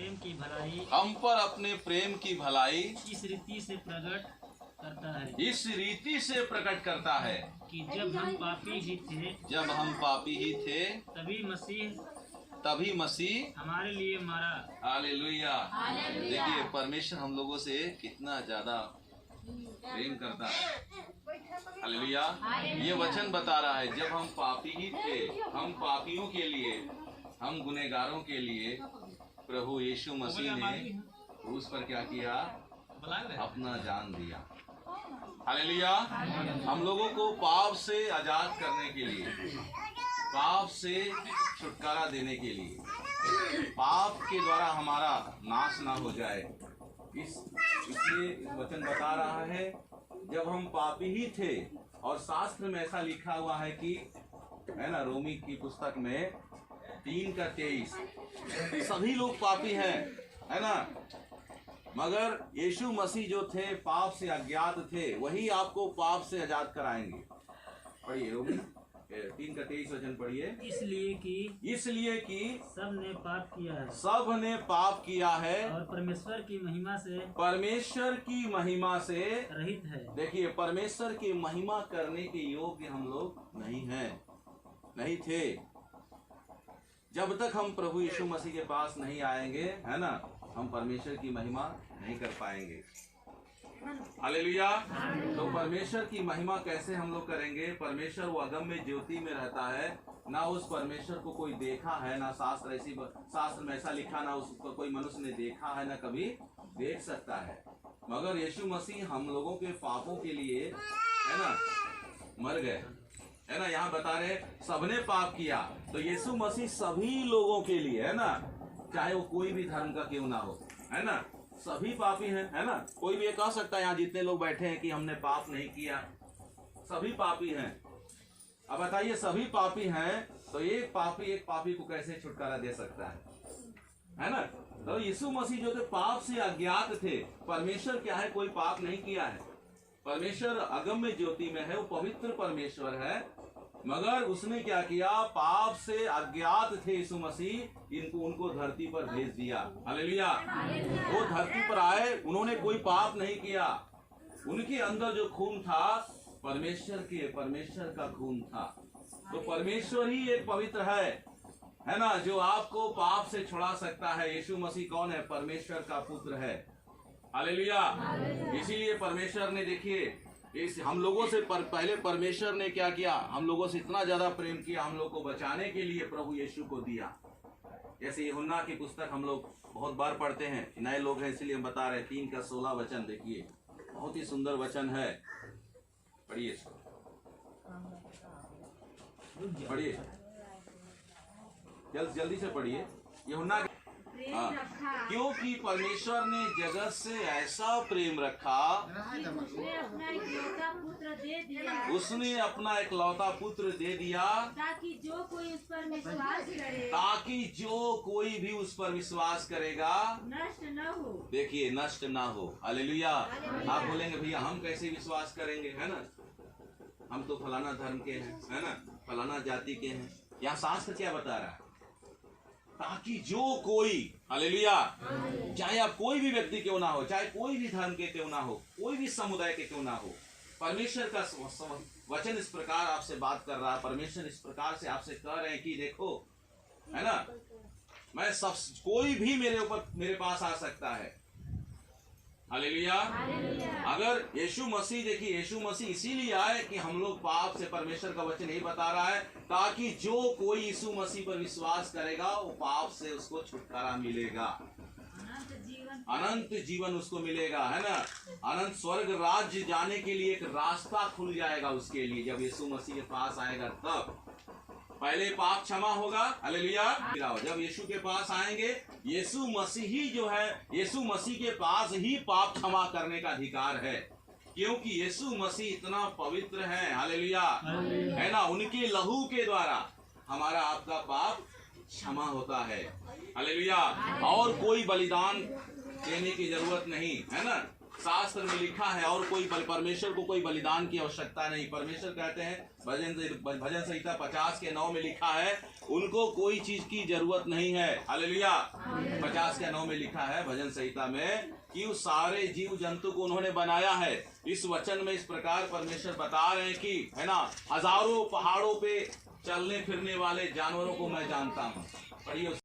प्रेम की भलाई हम पर अपने प्रेम की भलाई इस रीति से प्रकट करता है कि जब हम पापी ही थे तभी मसीह हमारे लिए मरा। हालेलुया। देखिए परमेश्वर हम लोगों से कितना ज्यादा प्रेम करता है। हालेलुया। ये वचन बता रहा है जब हम पापी ही थे, हम पापियों के लिए, हम गुनहगारों के लिए प्रभु यीशु मसीह ने क्रूस पर क्या किया? अपना जान दिया। हालेलुया। हम लोगों को पाप से आजाद करने के लिए, पाप से छुटकारा देने के लिए, पाप के द्वारा हमारा नाश ना हो जाए, इसलिए वचन बता रहा है जब हम पापी ही थे। और शास्त्र में ऐसा लिखा हुआ है कि, है ना, रोमी की पुस्तक में 3:23 सभी लोग पापी हैं, है ना, मगर यीशु मसीह जो थे पाप से अज्ञात थे, वही आपको पाप से आजाद कराएंगे। पढ़िए रोमी 3:23 वचन पढ़िए। इसलिए कि सब ने पाप किया है और परमेश्वर की महिमा से रहित है। देखिए परमेश्वर की महिमा करने के योग्य हम लोग नहीं थे। जब तक हम प्रभु यीशु मसीह के पास नहीं आएंगे, है ना, हम परमेश्वर की महिमा नहीं कर पाएंगे। हालेलुया। तो परमेश्वर की महिमा कैसे हम लोग करेंगे? परमेश्वर वो अगम्य ज्योति में रहता है, ना उस परमेश्वर को कोई देखा है, ना शास्त्र में ऐसा लिखा, ना उसको कोई मनुष्य ने देखा है, ना कभी देख सकता है। मगर यीशु मसीह हम लोगों के पापों के लिए, है ना, मर गए, है ना। यहाँ बता रहे सबने पाप किया, तो यीशु मसीह सभी लोगों के लिए, है ना, चाहे वो कोई भी धर्म का क्यों ना हो, है ना, सभी पापी हैं, है ना। कोई भी ये कह सकता है यहाँ जितने लोग बैठे हैं कि हमने पाप नहीं किया, सभी पापी हैं। अब बताइए सभी पापी हैं तो एक पापी को कैसे छुटकारा दे सकता है ना। तो यीशु मसीह जो थे पाप से अज्ञात थे। परमेश्वर क्या है? कोई पाप नहीं किया है। परमेश्वर अगम्य ज्योति में है, वो पवित्र परमेश्वर है, मगर उसने क्या किया? पाप से अज्ञात थे यीशु मसीह, उनको धरती पर भेज दिया। हालेलुया। वो धरती पर आए, उन्होंने कोई पाप नहीं किया। उनके अंदर जो खून था परमेश्वर का खून था। तो परमेश्वर ही एक पवित्र है ना, जो आपको पाप से छुड़ा सकता है। यीशु मसीह कौन है? परमेश्वर का पुत्र है। हालेलुया। इसीलिए परमेश्वर ने, देखिए, इस हम लोगों से पहले परमेश्वर ने क्या किया? हम लोगों से इतना ज्यादा प्रेम किया, हम लोग को बचाने के लिए प्रभु यीशु को दिया। जैसे यूहन्ना की पुस्तक हम लोग बहुत बार पढ़ते हैं, नए लोग हैं इसलिए हम बता रहे हैं। 3:16 वचन देखिए, बहुत ही सुंदर वचन है, पढ़िए जल्दी से पढ़िए यूहन्ना। क्योंकि परमेश्वर ने जगत से ऐसा प्रेम रखा, उसने अपना इकलौता पुत्र दे दिया, ताकि जो कोई भी उस पर विश्वास करेगा नष्ट न हो। देखिए, नष्ट ना हो। हालेलुया। आप बोलेंगे भैया हम कैसे विश्वास करेंगे, है ना, हम तो फलाना धर्म के हैं, है ना, फलाना जाति के हैं। यहाँ शास्त्र क्या बता रहा है? ताकि जो कोई, हालेलुया, चाहे आप कोई भी व्यक्ति क्यों ना हो, चाहे कोई भी धर्म के क्यों ना हो, कोई भी समुदाय के क्यों ना हो, परमेश्वर का वचन इस प्रकार आपसे बात कर रहा है। परमेश्वर इस प्रकार से आपसे कह रहे हैं कि देखो, है ना, मैं कोई भी मेरे पास आ सकता है। हालेलुया। अगर यीशु मसीह, देखिए यीशु मसीह इसीलिए आए कि हम लोग पाप से, परमेश्वर का वचन यही बता रहा है, ताकि जो कोई यीशु मसीह पर विश्वास करेगा वो पाप से उसको छुटकारा मिलेगा, अनंत जीवन उसको मिलेगा, है ना। अनंत स्वर्ग राज्य जाने के लिए एक रास्ता खुल जाएगा उसके लिए, जब यीशु मसीह के पास आएगा तब। पहले पाप क्षमा होगा, हालेलुया। जब यीशु के पास आएंगे, यीशु मसीह ही जो है, यीशु मसीह के पास ही पाप क्षमा करने का अधिकार है, क्योंकि यीशु मसीह इतना पवित्र है, हालेलुया, है ना। उनके लहू के द्वारा हमारा आपका पाप क्षमा होता है, हालेलुया। और कोई बलिदान देने की जरूरत नहीं, है ना। शास्त्र में लिखा है और कोई परमेश्वर को कोई बलिदान की आवश्यकता नहीं। परमेश्वर कहते हैं भजन संहिता 50:9 में लिखा है उनको कोई चीज की जरूरत नहीं है। हालेलुया। 50:9 में लिखा है भजन संहिता में कि उस सारे जीव जंतु को उन्होंने बनाया है। इस वचन में इस प्रकार परमेश्वर बता रहे हैं कि है ना, हजारों पहाड़ों पे चलने फिरने वाले जानवरों को मैं जानता हूँ। पढ़िए।